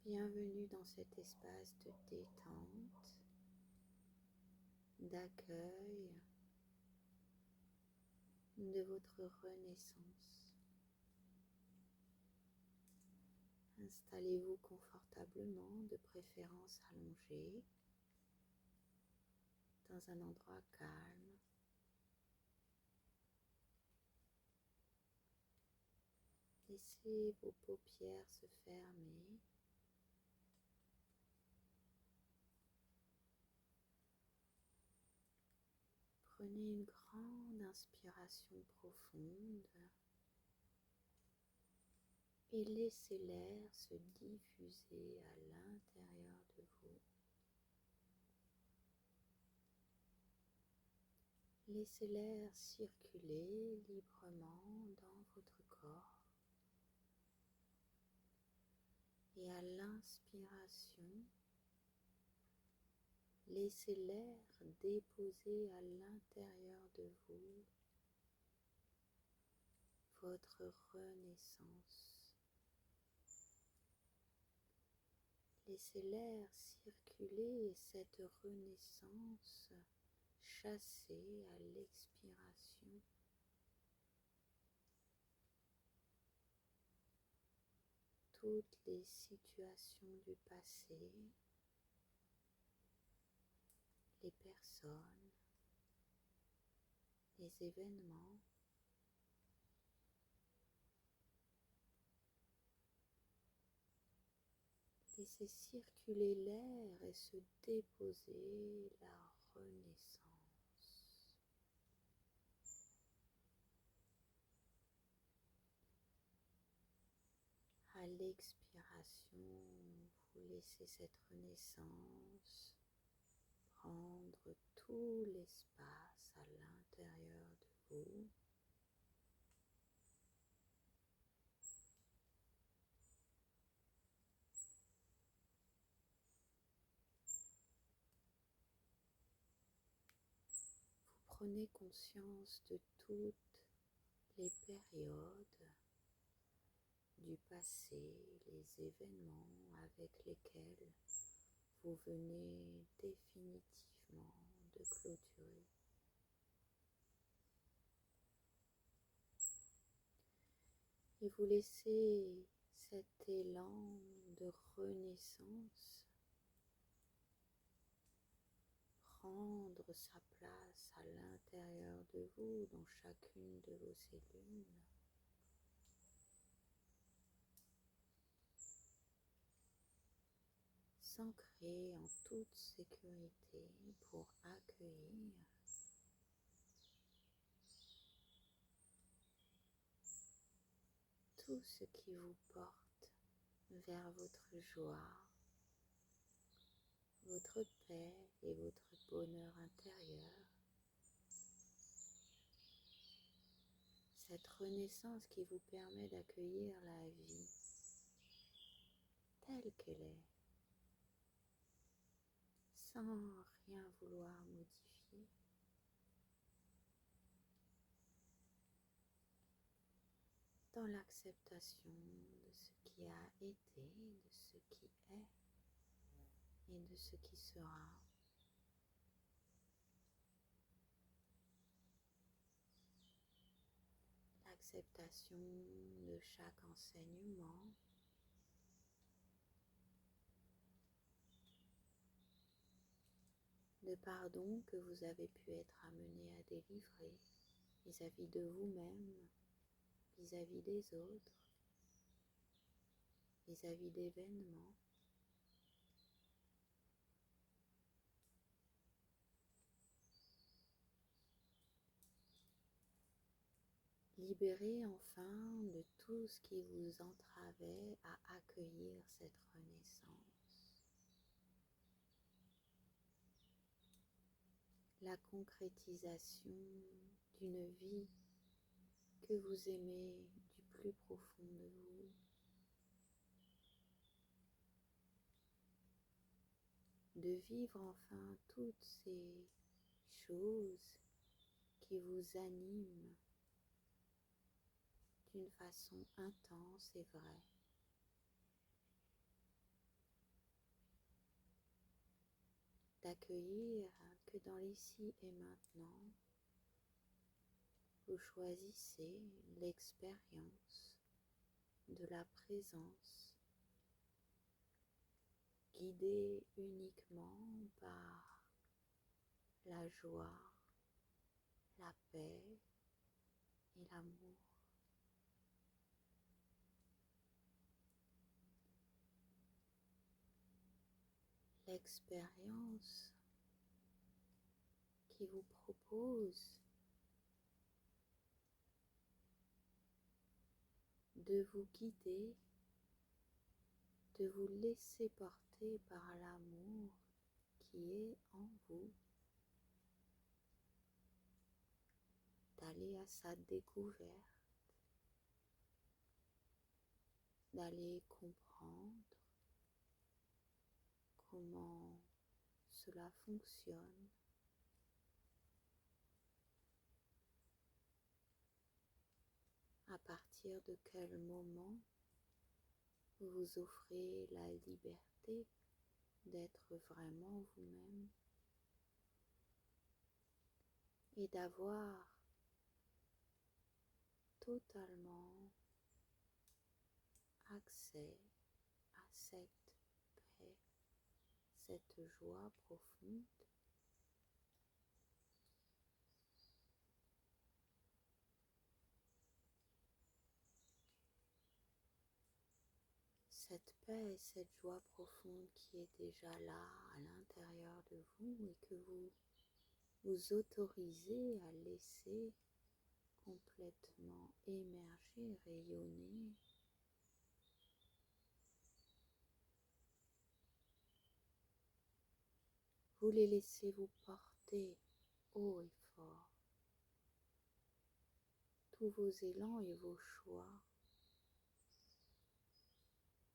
Bienvenue dans cet espace de détente, d'accueil de votre renaissance. Installez-vous confortablement, de préférence allongé, dans un endroit calme. Laissez vos paupières se fermer. Prenez une grande inspiration profonde et laissez l'air se diffuser à l'intérieur de vous. Laissez l'air circuler librement dans votre corps. Et à l'inspiration, laissez l'air déposer à l'intérieur de vous votre renaissance. Laissez l'air circuler et cette renaissance chasser à l'expiration toutes les situations du passé, les personnes, les événements. Laissez circuler l'air et se déposer la renaissance. À l'expiration, vous laissez cette renaissance prendre tout l'espace à l'intérieur de vous. Vous prenez conscience de toutes les périodes du passé, les événements avec lesquels vous venez définitivement de clôturer. Et vous laissez cet élan de renaissance prendre sa place à l'intérieur de vous, dans chacune de vos cellules. S'ancrer en toute sécurité pour accueillir tout ce qui vous porte vers votre joie, votre paix et votre bonheur intérieur. Cette renaissance qui vous permet d'accueillir la vie telle qu'elle est, sans rien vouloir modifier. Dans l'acceptation de ce qui a été, de ce qui est et de ce qui sera. L'acceptation de chaque enseignement, de pardon que vous avez pu être amené à délivrer vis-à-vis de vous-même, vis-à-vis des autres, vis-à-vis d'événements. Libérez enfin de tout ce qui vous entravait à accueillir cette renaissance. La concrétisation d'une vie que vous aimez du plus profond de vous. De vivre enfin toutes ces choses qui vous animent d'une façon intense et vraie. d'accueillir que dans l'ici et maintenant, vous choisissez l'expérience de la présence, guidée uniquement par la joie, la paix et l'amour. L'expérience qui vous propose de vous guider, de vous laisser porter par l'amour qui est en vous, d'aller à sa découverte, d'aller comprendre comment cela fonctionne, à partir de quel moment vous vous offrez la liberté d'être vraiment vous-même et d'avoir totalement accès à cette paix, cette joie profonde. Cette paix et cette joie profonde qui est déjà là à l'intérieur de vous et que vous vous autorisez à laisser complètement émerger, rayonner. Vous les laissez vous porter haut et fort. Tous vos élans et vos choix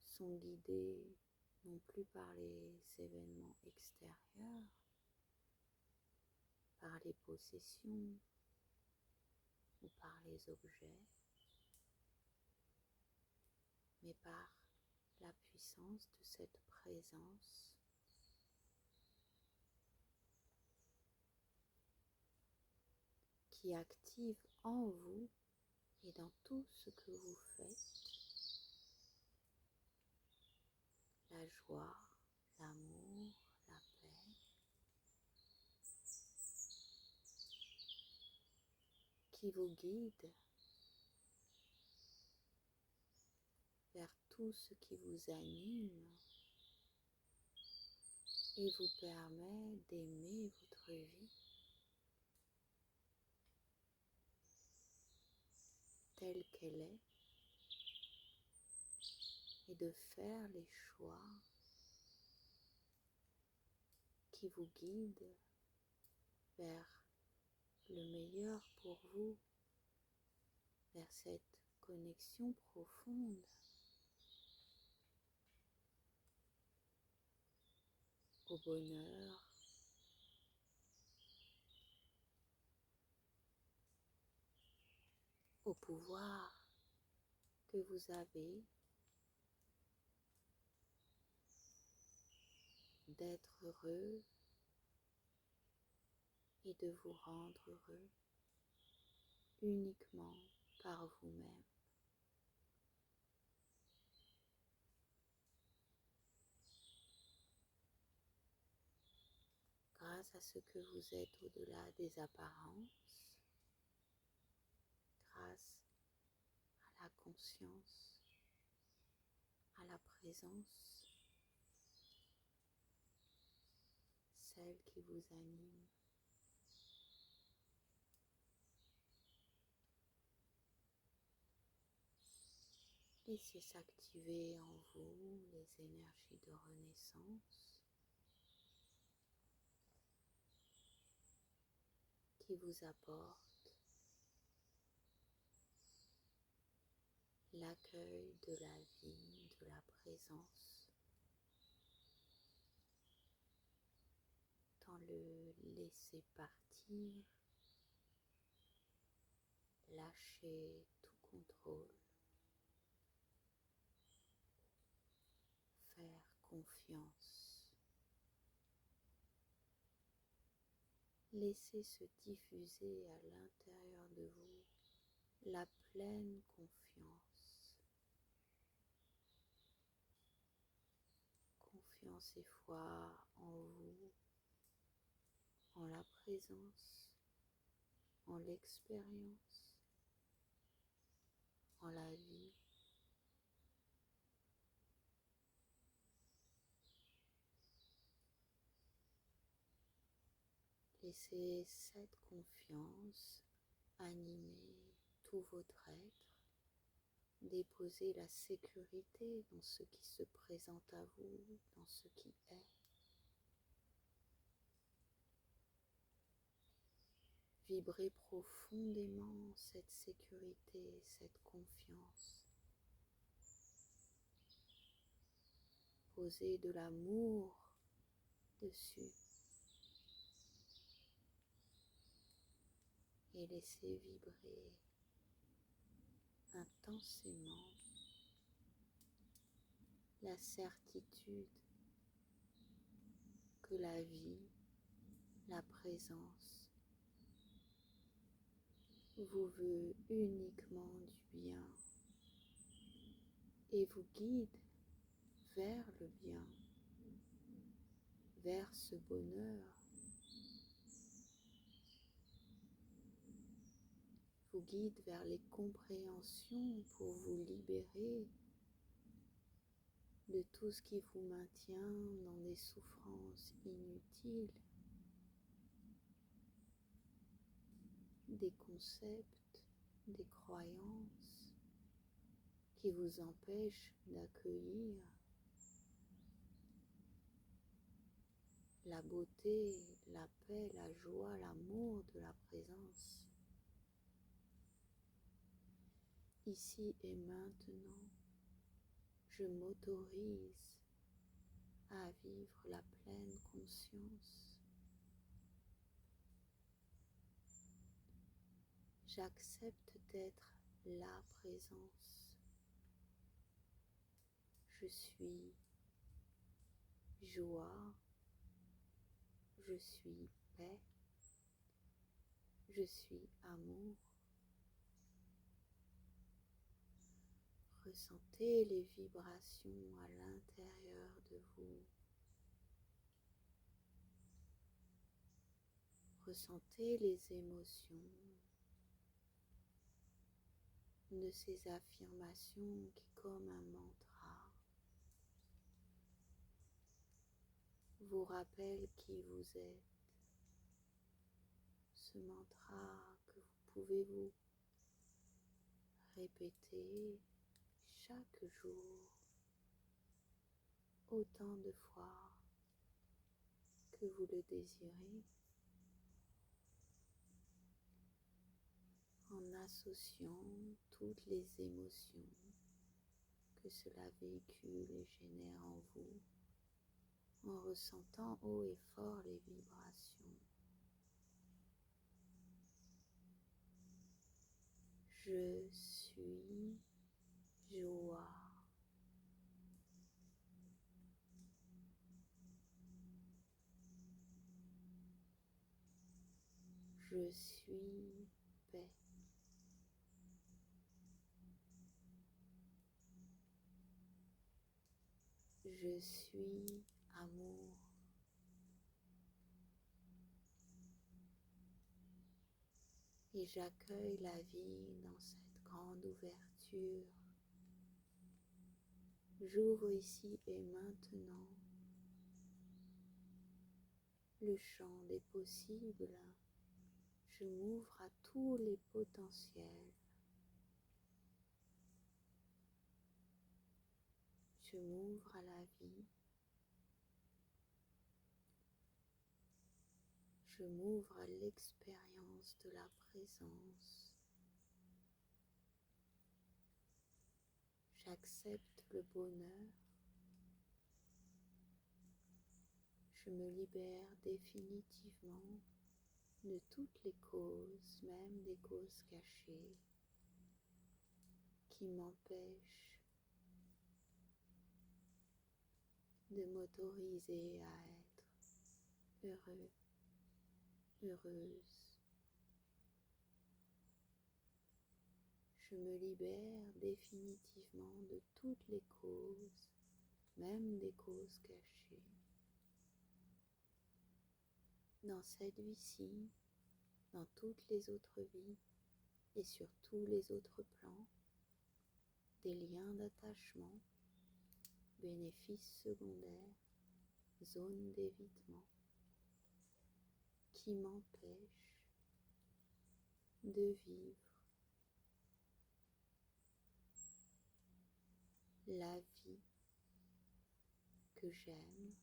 sont guidés non plus par les événements extérieurs, par les possessions ou par les objets, mais par la puissance de cette présence qui active en vous et dans tout ce que vous faites la joie, l'amour, la paix, qui vous guide vers tout ce qui vous anime et vous permet d'aimer votre vie telle qu'elle est et de faire les choix qui vous guident vers le meilleur pour vous, vers cette connexion profonde au bonheur, au pouvoir que vous avez d'être heureux et de vous rendre heureux uniquement par vous-même. Grâce à ce que vous êtes au-delà des apparences, grâce à la conscience, à la présence, celle qui vous anime. Laissez s'activer en vous les énergies de renaissance qui vous apportent l'accueil de la vie, de la présence, dans le laisser partir, lâcher tout contrôle, faire confiance Laissez se diffuser à l'intérieur de vous la pleine confiance. Confiance et foi en vous, en la présence, en l'expérience, en la vie. Laissez cette confiance animer tout votre être. Déposez la sécurité dans ce qui se présente à vous, dans ce qui est. Vibrez profondément cette sécurité, cette confiance. Posez de l'amour dessus. Et laissez vibrer intensément la certitude que la vie, la présence, vous veut uniquement du bien et vous guide vers le bien, vers ce bonheur. Vous guide vers les compréhensions pour vous libérer de tout ce qui vous maintient dans des souffrances inutiles, des concepts, des croyances qui vous empêchent d'accueillir la beauté, la paix, la joie, l'amour de la présence. Ici et maintenant, je m'autorise à vivre la pleine conscience. J'accepte d'être la présence. Je suis joie, je suis paix, je suis amour. Ressentez les vibrations à l'intérieur de vous. Ressentez les émotions de ces affirmations qui, comme un mantra, vous rappellent qui vous êtes. Ce mantra que vous pouvez vous répéter chaque jour autant de fois que vous le désirez, en associant toutes les émotions que cela véhicule et génère en vous, en ressentant haut et fort les vibrations. Je suis joie. Je suis paix. Je suis amour. Et j'accueille la vie dans cette grande ouverture. J'ouvre ici et maintenant le champ des possibles. Je m'ouvre à tous les potentiels. Je m'ouvre à la vie. Je m'ouvre à l'expérience de la présence. J'accepte le bonheur. Je me libère définitivement de toutes les causes, même des causes cachées, qui m'empêchent de m'autoriser à être heureux, heureuse. Je me libère définitivement de toutes les causes, même des causes cachées. Dans cette vie-ci, dans toutes les autres vies et sur tous les autres plans, des liens d'attachement, bénéfices secondaires, zones d'évitement, qui m'empêchent de vivre la vie que j'aime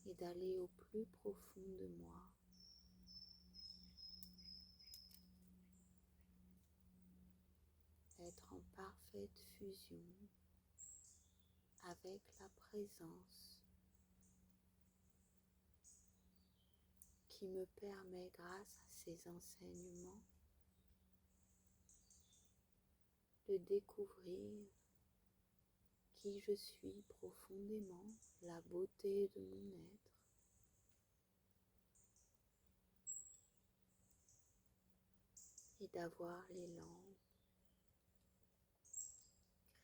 et d'aller au plus profond de moi, être en parfaite fusion avec la présence qui me permet, grâce à ces enseignements, de découvrir qui je suis profondément, la beauté de mon être, et d'avoir l'élan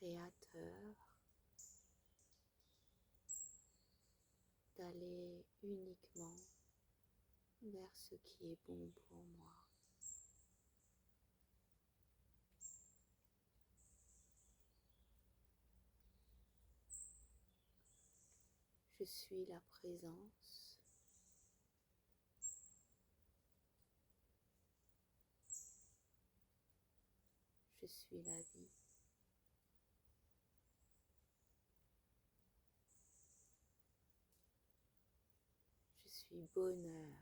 créateur d'aller uniquement vers ce qui est bon pour moi. Je suis la présence, je suis la vie. Je suis bonheur.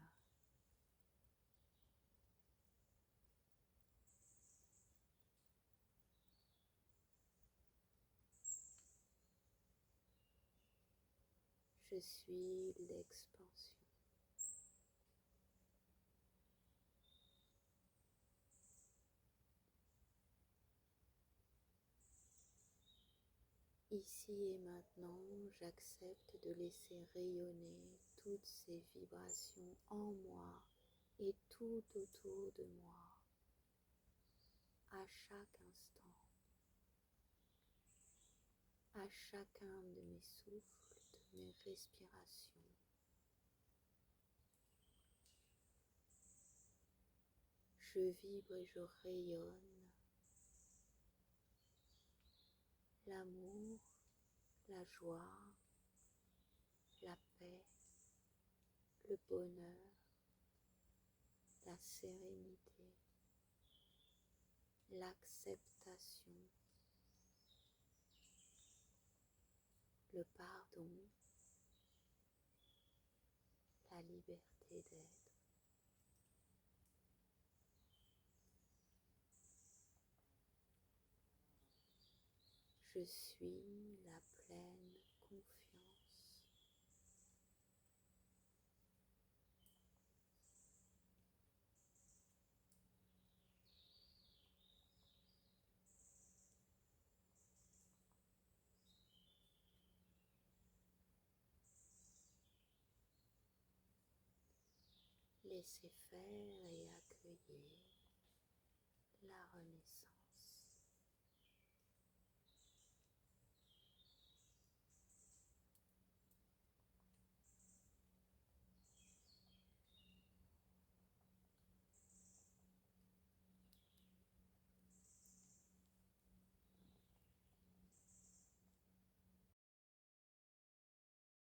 Je suis l'expansion. Ici et maintenant, j'accepte de laisser rayonner toutes ces vibrations en moi et tout autour de moi, à chaque instant, à chacun de mes souffles, de mes respirations. Je vibre et je rayonne l'amour, la joie, la paix, le bonheur, la sérénité, l'acceptation, le pardon, la liberté d'être. Je suis la pleine confiance. Laissez faire et